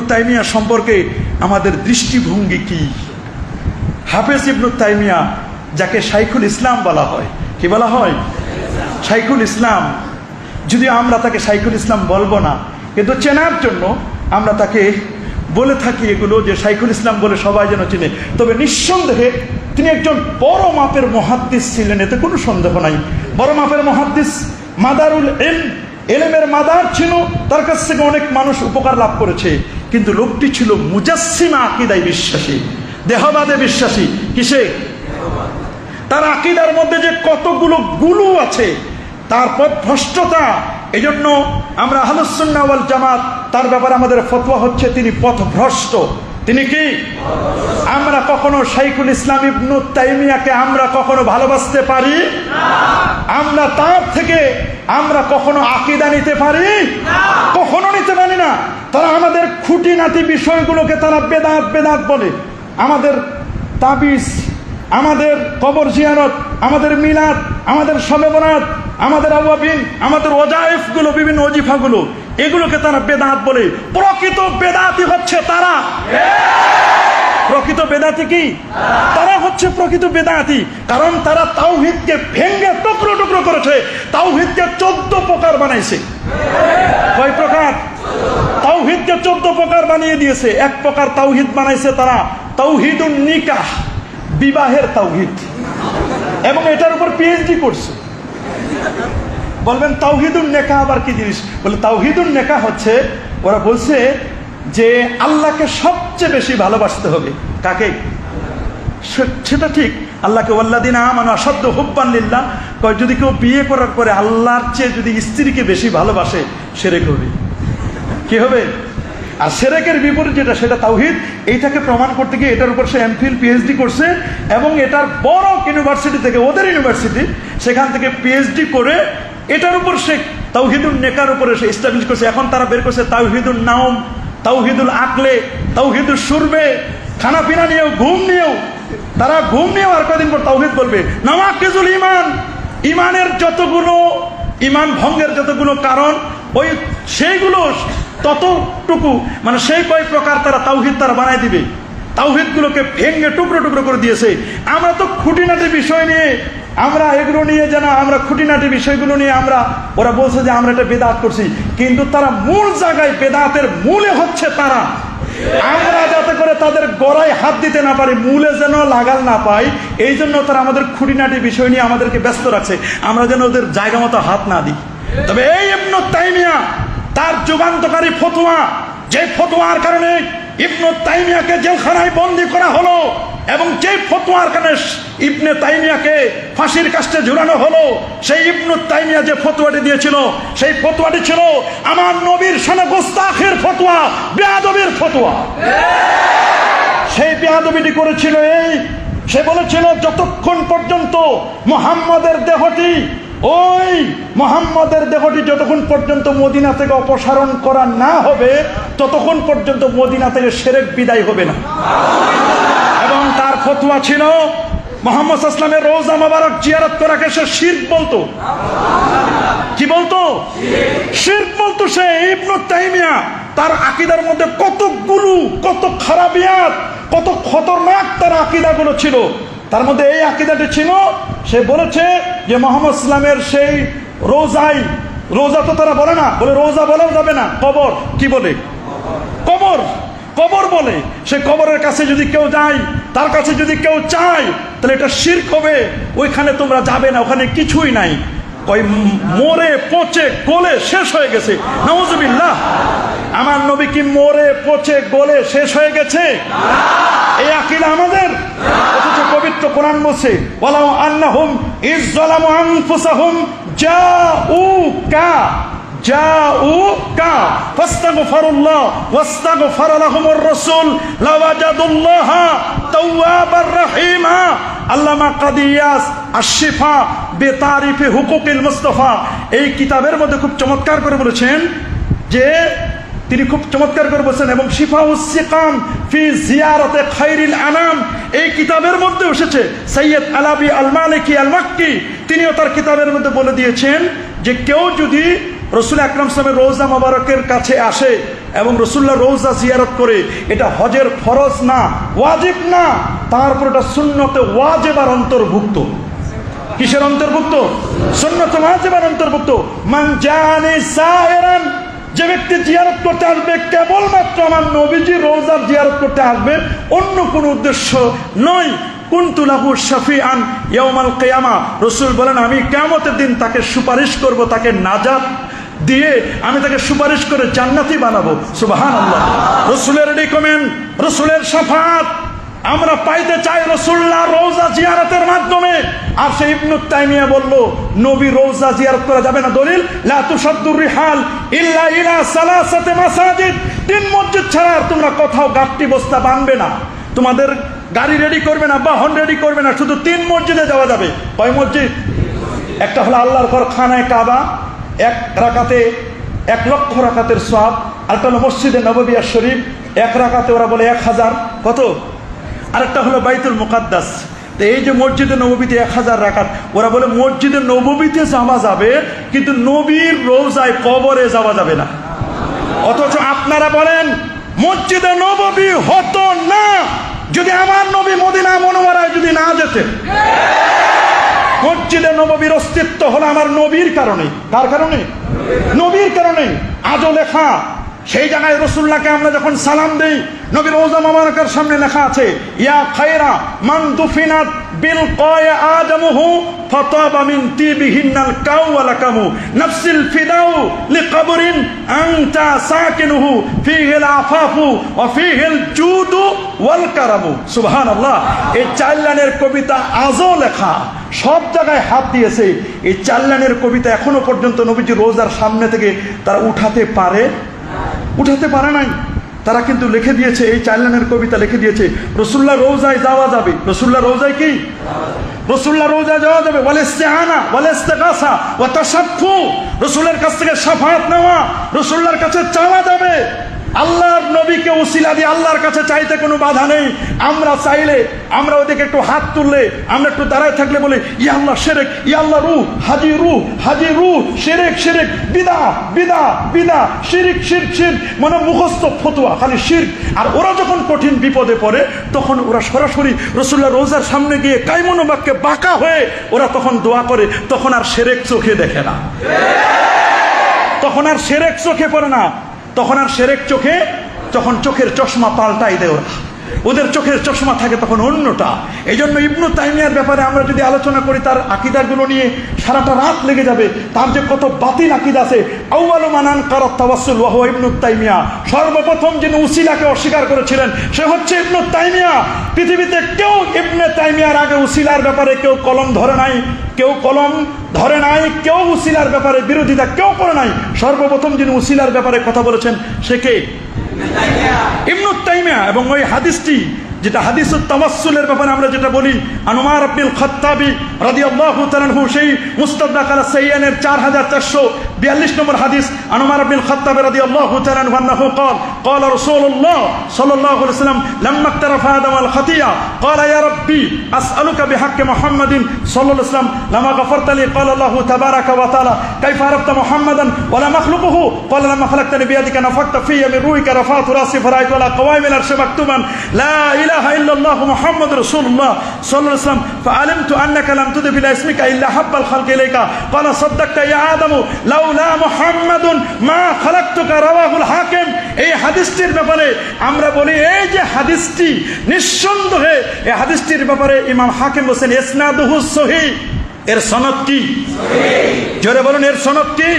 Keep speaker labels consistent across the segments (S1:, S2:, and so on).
S1: তাইমিয়া সম্পর্কে আমাদের দৃষ্টিভঙ্গি কি? হাফেজ ইবনু তাইমিয়া, যাকে শাইখুল ইসলাম বলা হয়, কি বলা হয়? শাইখুল ইসলাম। যদিও আমরা তাকে শাইখুল ইসলাম বলবো না, কিন্তু চেনার জন্য আমরা তাকে বলে থাকি এগুলো, যে শাইখুল ইসলাম বলে সবাই যেন চিনে। তবে নিঃসন্দেহে তিনি একজন বড় মাপের মুহাদ্দিস ছিলেন, এতে কোনো সন্দেহ নাই। বড় মাপের মুহাদ্দিস, মাদারুল ইলম, ইলমের মাদার ছিল। তার কাছ থেকে অনেক মানুষ উপকার লাভ করেছে। কিন্তু লোকটি ছিল মুজাসসিমা আকীদায় বিশ্বাসী, দেহবাদে বিশ্বাসী। কিসে? তার আকীদার মধ্যে যে কতগুলো গুলু আছে, তার পথভ্রষ্টতা। এই জন্য আমরা আহলুস সুন্নাহ ওয়াল জামাত, তার ব্যাপারে আমাদের ফতোয়া হচ্ছে তিনি পথভ্রষ্ট। তিনি কি? আমরা কখনো শাইখুল ইসলাম ইবনু তাইমিয়াকে আমরা কখনো ভালোবাসতে পারি না। আমরা তার থেকে আমরা কখনো আকীদা নিতে পারি না, কখনো নিতে পারি না। তারা আমাদের খুঁটিনাটি বিষয়গুলোকে তারা বেদাত বেদাত বলে। আমাদের তাবিজ, আমাদের কবর জিয়ারত, আমাদের মিলাদ, আমাদের শবে বরাত, আমাদের আওয়াবিন, আমাদের ওজায়েফগুলো, বিভিন্ন ওজিফাগুলো, এগুলোকে তারা বেদাত বলে। প্রকৃত বেদাতি হচ্ছে তারা। প্রকৃত বেদাতি কি? তারা হচ্ছে প্রকৃত বেদাতি। কারণ তারা তাওহীদকে ভেঙে টুকরো টুকরো করেছে। তাওহীদকে 14 প্রকার বানাইছে। কয় প্রকার? তাওহীদকে 14 প্রকার বানিয়ে দিয়েছে। এক প্রকার তাওহীদ বানাইছে তারা তাওহীদুন নিকাহ, বিবাহের তাওহীদ, এবং এটার উপর পিএইচডি করছে। বলবেন তাওহীদুন নেকাহ আবার কি জিনিস? বলে তাওহীদুন নেকাহ হচ্ছে, ওরা বলছে যে আল্লাহকে সবচেয়ে বেশি ভালোবাসতে হবে। কাকে? সেটা ঠিক, আল্লাহকে। ওয়াল্লাযিনা আমানু আশাদ্দু হুব্বান লিল্লাহ। যদি কেউ বিয়ে করার পরে আল্লাহর চেয়ে যদি স্ত্রীকে বেশি ভালোবাসে, শিরক হবে। কি হবে? আর শিরকের বিপরীত যেটা, সেটা তাওহীদ। এইটাকে প্রমাণ করতে গিয়ে এটার উপর সে এমফিল পিএইচডি করছে, এবং এটার বড় ইউনিভার্সিটি থেকে, ওদের ইউনিভার্সিটি, সেখান থেকে পিএইচডি করে এটার উপর সে তাওহীদুন নেকার উপরে সে এস্টাবলিশ করছে। এখন তারা বের করছে তাওহীদুন নাওম, তাওহীদুল আকলে, তাওহীদুল শুরবে, খানা পিনা নিয়েও, ঘুম নিয়েও। তারা ঘুম নিয়েও আর কদিন পর তাওহীদ বলবে। নাওয়াকিজুল ঈমান, ঈমানের যতগুলো, ঈমান ভঙ্গের যতগুলো কারণ, ওই সেইগুলো ততটুকু, মানে সেই কয় প্রকার তারা তাওহীদ তারা বানাই দিবে। তাওহীদগুলোকে ভেঙে টুকরো টুকরো করে দিয়েছে। আমরা তো খুঁটিনাটি বিষয় নিয়ে, আমরা এগুলো নিয়ে যেন, আমরা খুঁটিনাটি বিষয়গুলো নিয়ে আমরা, ওরা বলছে যে আমরা এটা বেদাত করছি, কিন্তু তারা মূল জায়গায়, বেদাতের মূলে হচ্ছে তারা। আমরা যাতে করে তাদের গলায় হাত দিতে না পারি, মূলে যেন লাগাল না পাই, এই জন্য তারা আমাদের খুঁটিনাটি বিষয় নিয়ে আমাদেরকে ব্যস্ত রাখছে। আমরা যেন ওদের জায়গা মতো হাত না দিই। তবে এই ইবনু তাইমিয়া, তার যুগান্তকারী ফতোয়া, যে ফতোয়ার কারণে ইবনু তাইমিয়াকে জেলখানায় বন্দী করা হলো, এবং যে ফতোয়ার কারণে ইবনে তাইমিয়াকে ফাঁসির কাস্টে ঝুলানো হলো, সেই ইবনু তাইমিয়া যে ফতোয়াটি দিয়েছিল, সেই ফতোয়াটি ছিল আমার নবীর শানে গোস্তাখের ফতোয়া, বেয়াদবির ফতোয়া। সেই বেয়াদবিটি করেছিল এই, সে বলেছিল যতক্ষণ পর্যন্ত মুহাম্মদের দেহটি, ওই মুহাম্মদের দেহটি যতক্ষণ পর্যন্ত মদিনা থেকে অপসারণ করা না হবে, ততক্ষণ পর্যন্ত মদিনা থেকে শিরক বিদায় হবে না। এবং তার ফতোয়া ছিল মুহাম্মদ সাল্লাল্লাহু আলাইহি ওয়াসাল্লামের রওজা মোবারক জিয়ারত করাকে সে শিরক বলতো। কি বলতো? শিরক বলতো সে। ইবনু তাইমিয়া, তার আকীদার মধ্যে কতগুলো, কত খারাপিয়াত, কত খতরনাক তার আকীদাগুলো ছিল। তার মধ্যে এই আকীদাটি ছিল, সে বলেছে যে মুহাম্মদ সাল্লামের সেই রোজাই, রোজা তো তারা বলে না, বলে রোজা বলেও যাবে না, কবর। কি বলে? কবর। কবর বলে। সে কবরের কাছে যদি কেউ যায়, তার কাছে যদি কেউ চায়, তাহলে এটা শিরক হবে। ওইখানে তোমরা যাবে না, ওখানে কিছুই নাই। ওই মরে পচে গলে শেষ হয়ে গেছে। নাউজুবিল্লাহ। আমার নবী কি মরে পচে গলে শেষ হয়ে গেছে? এই আকীদা আমাদের। অথচ পবিত্র কোরআন বলছে, ওয়ালাউ আন্নাহুম ইয যালামু আনফুসাহুম জাউকা ফাস্তাগফিরুল্লাহ ওয়াস্তাগফারা লাহুমুর রাসূল লাওয়াজাদুল্লাহা তাওয়াবার রহিমা। আল্লামা কাদি ইয়াস আশ-শিফা বিতারিফি হুকুকিল মুস্তাফা, এই কিতাবের মধ্যে খুব চমৎকার করে বলেছেন, যে তিনি খুব চমৎকার করে বলছেন, এবং শিফাউস সিকাম ফি জিয়ারাতে খায়রিল আনাম, এই কিতাবের মধ্যে এসেছে। সৈয়দ আলাবি আল মালিকি আল মাক্কি, তিনিও তার কিতাবের মধ্যে বলে দিয়েছেন যে কেউ যদি রসুল আকরাম সাল্লাল্লাহু আলাইহি রোজা মোবারকের কাছে আসে এবং রসুল্লাহ রোজা জিয়ারত করে, এটা হজের ফরজ না, ওয়াজিব না, তারপর এটা সুন্নতে ওয়াজিবার অন্তর্ভুক্ত। কিসের অন্তর্ভুক্ত? সুন্নতে ওয়াজিবার অন্তর্ভুক্ত। মান জানি সায়রান, যে ব্যক্তি জিয়ারত করতে আসবে কেবলমাত্র আমার নবীজি রোজার জিয়ারত করতে আসবে, অন্য কোনো উদ্দেশ্য নয়। কুনতু লাহু শাফিআন ইয়াউমাল কিয়ামা, রাসূল বলেন আমি কিয়ামতের দিন তাকে সুপারিশ করব, তাকে নাজাত দিয়ে আমি তাকে সুপারিশ করে জান্নাতি বানাবো। সুবহানাল্লাহ। রাসূলের রিকমেন্ড, রাসূলের শাফাআত আমরা পাইতে চাই রাসূলুল্লাহ রওজা জিয়ারতের মাধ্যমে। আর সেই ইবনে তাইমিয়া বলল নবী রওজা জিয়ারত করা যাবে না, দলিল লা তুশাদ্দুর রিহাল ইল্লা ইলা সালাসাতি মাসাজিদ, 3 মসজিদ ছাড়া তোমরা কোথাও গাট্টি বস্তা বানবে না, তোমাদের গাড়ি রেডি করবে না, বাহন রেডি করবে না, শুধু 3 মসজিদে যাওয়া যাবে। কয় মসজিদ? একটা হলো আল্লাহর ঘর খানায়ে কাবা, 1 রাকাতে 1 লক্ষ রাকাতের সওয়াব। আরেকটা হলো মসজিদে নববিয়া শরীফ, 1 রাকাতে ওরা বলে 1000 কত। আরেকটা হলো বাইতুল মুকাদ্দাস। তো এই যে মসজিদে নববীতে 1000 রাকাত, ওরা বলে মসজিদে নববীতে যাওয়া যাবে কিন্তু নবীর রওজায় কবরে যাওয়া যাবে না। অথচ আপনারা বলেন মসজিদে নববী হতো না যদি আমার নবী মদিনা মুনাওয়ারায় যদি না যেতেন। মসজিদে নববীর অস্তিত্ব হলো আমার নবীর কারণে। কার কারণে? নবীর কারণে। আজও লেখা সেই জায়গায় রাসূলুল্লাহকে আমরা যখন সালাম দেই, নবীর রওজা মোবারকের সামনে লেখা আছে ইয়া খায়রা মান দুফিনাত বিল কায়া আদমুহু ফাতাবা মিন তিবিহিন্নাল কাউ ওয়া লাকামু নাফসিল ফিদাউ লিকবরিন আনতা সাকিনুহু ফিহিল আফাফু ওয়া ফিহিল জুদু ওয়াল কারামু। সুবহানাল্লাহ। এই 4 লাইনের কবিতা আজও লেখা, সব জায়গায় হাত দিয়েছে। এই 4 লাইনের কবিতা এখনো পর্যন্ত নবীজি রওজার সামনে থেকে তারা উঠাতে পারে নাই। তারা কিন্তু লিখে দিয়েছে, এই 4 লাইনের কবিতা লিখে দিয়েছে রাসূলুল্লাহ রওজায় যাওয়া যাবে। রাসূলুল্লাহ রওজায় কি? রাসূলুল্লাহ রওজায় যাওয়া যাবে। ওয়াল ইস্তিআনা ওয়াল ইস্তিগাসা ওয়া তাশাফফু, রাসূলের কাছ থেকে শাফাআত নেওয়া, রাসূলুল্লাহর কাছে চাওয়া যাবে। আল্লাহর নবীকে ওসিলা দিয়ে আল্লাহর কাছে চাইতে কোনো বাধা নেই। আমরা চাইলে, আমরা ওদিকে একটু হাত তুললে, আমরা একটু দাঁড়ায় থাকলে বলে ইয়া আল্লাহ শিরক, ইয়া আল্লাহ রূহ, হাজি রূহ, হাজি রূহ, শিরক শিরক, বিদা বিদা বিদা, শিরক শিরক শিরক, মানে মুখস্থ ফতোয়া খালি শিরক। আর ওরা যখন কঠিন বিপদে পড়ে তখন ওরা সরাসরি রাসূলুল্লাহ রওজার সামনে গিয়ে কায়মন বাক্যে বাঁকা হয়ে ওরা তখন দোয়া করে। তখন আর শিরক চোখে দেখে না, তখন আর শিরক চোখে পড়ে না, তখন আর শিরক চোখে, তখন চোখের চশমা পাল্টাই দেয় ওরা। ওদের চোখের চশমা থাকে তখন অন্যটা। এই জন্য ইবনে তাইমিয়ার ব্যাপারে আমরা যদি আলোচনা করি, তার আকীদাগুলো নিয়ে সারাটা রাত লেগে যাবে। তার যে কত বাতিল আকীদা আছে। আউয়ালু মান আনকারা তাওয়াসসুল ওয়া হুয়া ইবনে তাইমিয়া, সর্বপ্রথম যিনি উসিলাকে অস্বীকার করেছিলেন সে হচ্ছে ইবনে তাইমিয়া। পৃথিবীতে কেউ ইবনে তাইমিয়ার আগে উসিলার ব্যাপারে কেউ কলম ধরে নাই, কেউ উসিলার ব্যাপারে বিরোধিতা কেউ করে নাই। সর্বপ্রথম যিনি উসিলার ব্যাপারে কথা বলেছেন সে কে? ইবনে তাইমিয়া। এবং ওই হাদিসটি যেটা হাদিসুত তাওয়াসসুলের ব্যাপারে আমরা যেটা বলি, আন উমর ইবনুল খাত্তাবী রাদিয়াল্লাহু তাআলা আনহু, সেই মুস্তাদরাক আলা সাইয়ানের 4442 নম্বর হাদিস, আন উমর ইবনুল খাত্তাবী রাদিয়াল্লাহু তাআলা আনহু قال قال رسول الله صلى الله عليه وسلم لما اقترف آدم الخطيئة قال يا ربي أسألك بحق محمد صلى الله عليه وسلم لما غفرت لي قال الله تبارك وتعالى كيف عرفت محمدا ولا مخلوقه قال لما خلقتني بيدك نفخت في من روحك رفعت رأسي فرأيت على قوائم العرش مكتوبا لا إله إلا الله محمد رسول الله صلى الله عليه وسلم فعلمت أنك لم تضف إلى اسمك إلا حب الخلق إليك قال صدقت يا آدم لولا محمد ما خلقتك رواه الحاكم। এই হাদিসটির ব্যাপারে আমরা বলি, এই যে হাদিসটি নিঃসন্দেহে এই হাদিসটির ব্যাপারে ইমাম হাকিম বলেছেন ইসনাদুহু সহিহ। এর সনদ কি? জোরে বলুন, এর সনদ কি?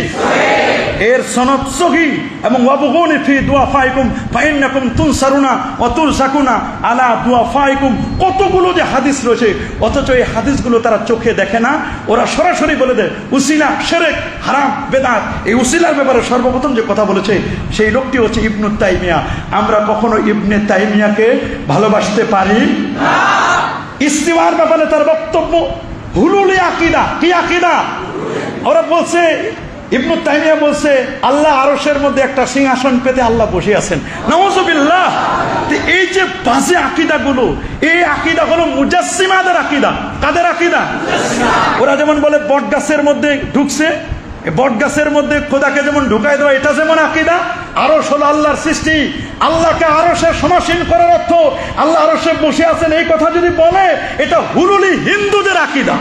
S1: এর সনদ সহিহ। এবং ওয়াবগুনি ফি দুআফাইকুম ফাইন্নাকুম তুনসারুনা ওয়া তুরসাকুনা আলা দুআফাইকুম, কতগুলো যে হাদিস রয়েছে, অথচ এই হাদিসগুলো তারা চোখে দেখে না। ওরা সরাসরি বলে দেয় উসিলা শিরক, হারাম, বেদাত। এই উসিলার ব্যাপারে সর্বপ্রথম যে কথা বলেছে সেই লোকটি হচ্ছে ইবনে তাইমিয়া। আমরা কখনো ইবনে তাইমিয়াকে ভালোবাসতে পারি না। ইস্তিওয়ার ব্যাপারে তার বক্তব্য হুলুলি আকীদা। কি আকীদা? ওরা বলছে, ইবনে তাইমিয়া বলছে আল্লাহ আরশের মধ্যে একটা সিংহাসন পেতে আল্লাহ বসে আছেন। নাউযুবিল্লাহ। এই যে বাজে আকীদাগুলো, এই আকীদা হলো মুজাসসিমাদের আকীদা। কাদের আকীদা? ওরা যেমন বলে বট গাছের মধ্যে ঢুকছে, বট গাছের মধ্যে খোদাকে যেমন ঢুকাই দেওয়া, এটা যেমন আকীদা। আরশ হলো আল্লাহর সৃষ্টি, আল্লাহকে আরশে সমাসীন করার অর্থ আল্লাহ আরশে বসে আছেন এই কথা যদি বলে, এটা হুলুলি হিন্দুদের আকীদা,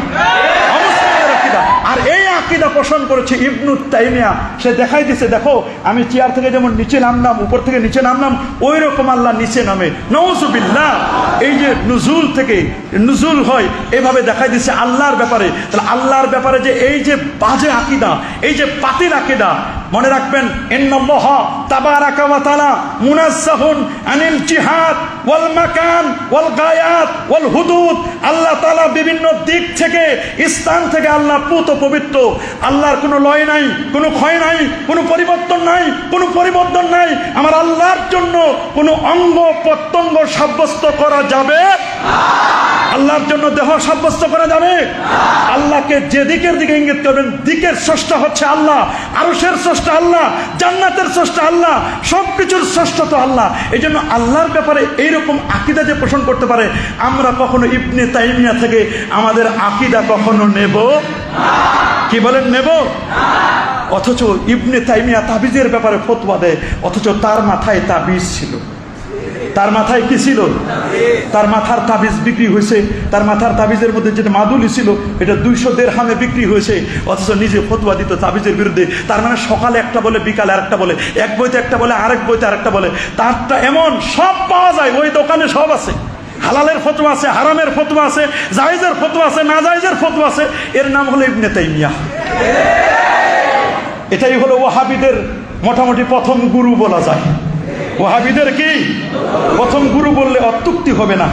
S1: অমুসলিমদের আকীদা। আর এই আকীদা পোষণ করেছে ইবনু তাইমিয়া। সে দেখাই দিছে, দেখো আমি চেয়ার থেকে যেমন নিচে নামলাম, উপর থেকে নিচে নামলাম, ওই রকম আল্লাহ নিচে নামে। নাউযুবিল্লাহ। এই যে নুজুল থেকে নুজুল হয়, এভাবে দেখাই দিচ্ছে আল্লাহর ব্যাপারে। তাহলে আল্লাহর ব্যাপারে যে এই যে বাজে আকীদা, এই যে বাতিল আকীদা, মনে রাখবেন, ইন্নাল্লাহ তাবারাকা ওয়া তাআলা মুনাজ্জাহুন আনিল জিহাদ ওয়াল মাকান ওয়াল গায়াত ওয়াল হুদুদ। আল্লাহ তাআলা বিভিন্ন দিক থেকে, স্থান থেকে আল্লাহ পুত পবিত্র। আল্লাহর কোনো লয় নাই, কোনো ক্ষয় নাই, কোনো পরিবর্তন নাই, কোনো পরিবর্তন নাই। আমার আল্লাহর জন্য কোনো অঙ্গ প্রত্যঙ্গ সাব্যস্ত করা যাবে না। আল্লাহর জন্য দেহ সাব্যস্ত করা যাবে? আল্লাহকে যে দিকের দিকে ইঙ্গিত করবেন, দিকের স্রষ্টা হচ্ছে আল্লাহ, আরশের স্রষ্টা আল্লাহ, জান্নাতের স্রষ্টা আল্লাহ, সবকিছুর স্রষ্টা তো আল্লাহ। এই জন্য আল্লাহর ব্যাপারে এইরকম আকীদা যে পোষণ করতে পারে, আমরা কখনো ইবনে তাইমিয়া থেকে আমাদের আকীদা কখনো নেব কি বলেন, নেব? অথচ ইবনে তাইমিয়া তাবিজের ব্যাপারে ফতোয়া দেয়, অথচ তার মাথায় তাবিজ ছিল। তার মাথায় কি ছিল? তার মাথার তাবিজ বিক্রি হয়েছে। তার মাথার তাবিজের মধ্যে যেটা মাদুলি ছিল, এটা 200 দিরহামে বিক্রি হয়েছে। অথচ নিজে ফতোয়া দিত তাবিজের বিরুদ্ধে। তার মানে সকালে একটা বলে, বিকালে আরেকটা বলে, এক বইতে একটা বলে, আরেক বইতে আরেকটা বলে। তারটা এমন সব পাওয়া যায়, ওই দোকানে সব আছে। হালালের ফতোয়া আছে, হারামের ফতোয়া আছে, জায়েজের ফতোয়া আছে, না জায়েজের ফতোয়া আছে। এর নাম হলো ইবনে তাইমিয়া। এটাই হলো ওয়াহাবিদের মোটামুটি প্রথম গুরু বলা যায়। ওয়াহাবিদের কি প্রথম গুরু বললে অত্যুক্তি হবে না।